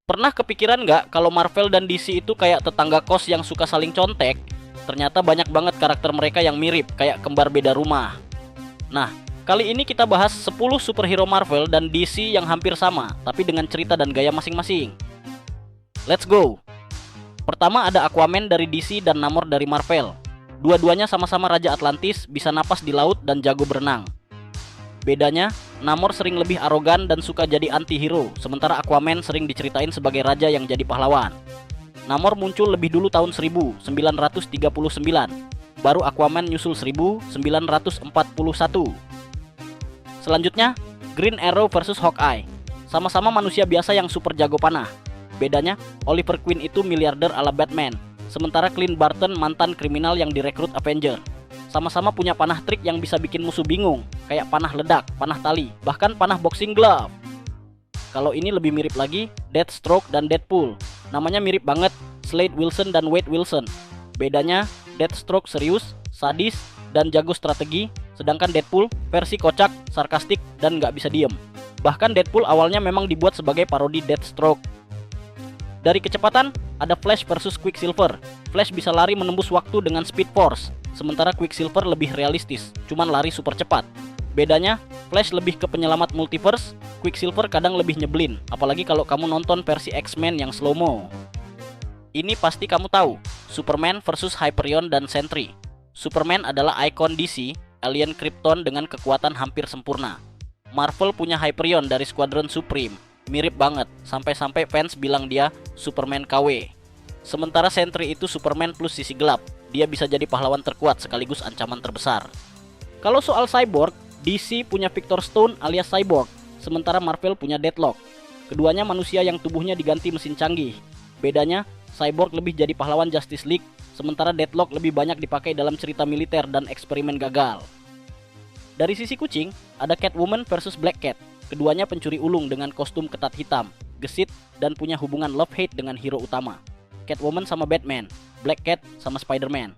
Pernah kepikiran nggak kalau Marvel dan DC itu kayak tetangga kos yang suka saling contek? Ternyata banyak banget karakter mereka yang mirip, kayak kembar beda rumah. Nah, kali ini kita bahas 10 superhero Marvel dan DC yang hampir sama, tapi dengan cerita dan gaya masing-masing. Let's go! Pertama ada Aquaman dari DC dan Namor dari Marvel. Dua-duanya sama-sama Raja Atlantis, bisa napas di laut dan jago berenang. Bedanya, Namor sering lebih arogan dan suka jadi anti-hero, sementara Aquaman sering diceritain sebagai raja yang jadi pahlawan. Namor muncul lebih dulu tahun 1939, baru Aquaman nyusul 1941. Selanjutnya, Green Arrow versus Hawkeye. Sama-sama manusia biasa yang super jago panah. Bedanya, Oliver Queen itu miliarder ala Batman, sementara Clint Barton mantan kriminal yang direkrut Avenger. Sama-sama punya panah trik yang bisa bikin musuh bingung, kayak panah ledak, panah tali, bahkan panah boxing glove. Kalau ini lebih mirip lagi, Deathstroke dan Deadpool. Namanya mirip banget, Slade Wilson dan Wade Wilson. Bedanya, Deathstroke serius, sadis, dan jago strategi, sedangkan Deadpool versi kocak, sarkastik, dan nggak bisa diem. Bahkan Deadpool awalnya memang dibuat sebagai parodi Deathstroke. Dari kecepatan, ada Flash versus Quicksilver. Flash bisa lari menembus waktu dengan Speed Force, sementara Quicksilver lebih realistis, cuman lari super cepat. Bedanya, Flash lebih ke penyelamat multiverse, Quicksilver kadang lebih nyebelin, apalagi kalau kamu nonton versi X-Men yang slow-mo. Ini pasti kamu tahu, Superman versus Hyperion dan Sentry. Superman adalah ikon DC, alien Krypton dengan kekuatan hampir sempurna. Marvel punya Hyperion dari Squadron Supreme, mirip banget, sampai-sampai fans bilang dia Superman KW. Sementara Sentry itu Superman plus sisi gelap, dia bisa jadi pahlawan terkuat sekaligus ancaman terbesar. Kalau soal cyborg, DC punya Victor Stone alias Cyborg, sementara Marvel punya Deathlock. Keduanya manusia yang tubuhnya diganti mesin canggih. Bedanya, Cyborg lebih jadi pahlawan Justice League, sementara Deathlock lebih banyak dipakai dalam cerita militer dan eksperimen gagal. Dari sisi kucing, ada Catwoman versus Black Cat. Keduanya pencuri ulung dengan kostum ketat hitam, gesit, dan punya hubungan love-hate dengan hero utama. Catwoman sama Batman, Black Cat sama Spider-Man.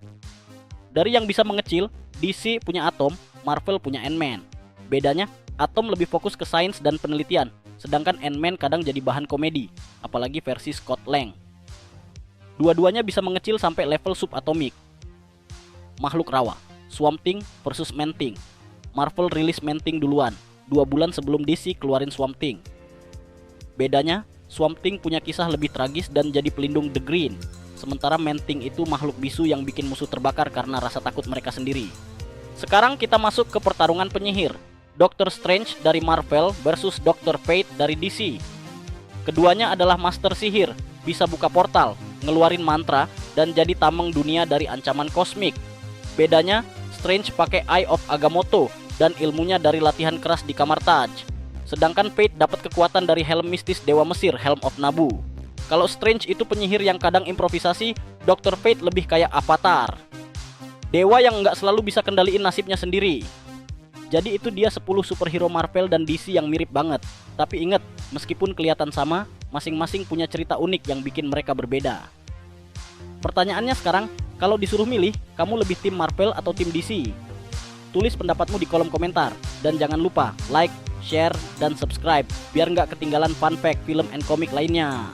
Dari yang bisa mengecil, DC punya Atom, Marvel punya Ant-Man. Bedanya, Atom lebih fokus ke sains dan penelitian, sedangkan Ant-Man kadang jadi bahan komedi, apalagi versi Scott Lang. Dua-duanya bisa mengecil sampai level subatomik. Makhluk rawa, Swamp Thing versus Man-Thing. Marvel rilis Man-Thing duluan, 2 bulan sebelum DC keluarin Swamp Thing. Bedanya, Swamp Thing punya kisah lebih tragis dan jadi pelindung The Green, sementara Man-Thing itu makhluk bisu yang bikin musuh terbakar karena rasa takut mereka sendiri. Sekarang kita masuk ke pertarungan penyihir, Doctor Strange dari Marvel versus Dr. Fate dari DC. Keduanya adalah master sihir, bisa buka portal, ngeluarin mantra, dan jadi tameng dunia dari ancaman kosmik. Bedanya, Strange pakai Eye of Agamotto dan ilmunya dari latihan keras di kamar Taj. Sedangkan Fate dapat kekuatan dari helm mistis Dewa Mesir, Helm of Nabu. Kalau Strange itu penyihir yang kadang improvisasi, Dr. Fate lebih kayak avatar, dewa yang nggak selalu bisa kendaliin nasibnya sendiri. Jadi itu dia 10 superhero Marvel dan DC yang mirip banget. Tapi ingat, meskipun kelihatan sama, masing-masing punya cerita unik yang bikin mereka berbeda. Pertanyaannya sekarang, kalau disuruh milih, kamu lebih tim Marvel atau tim DC? Tulis pendapatmu di kolom komentar. Dan jangan lupa like, share, dan subscribe biar nggak ketinggalan fun fact film and komik lainnya.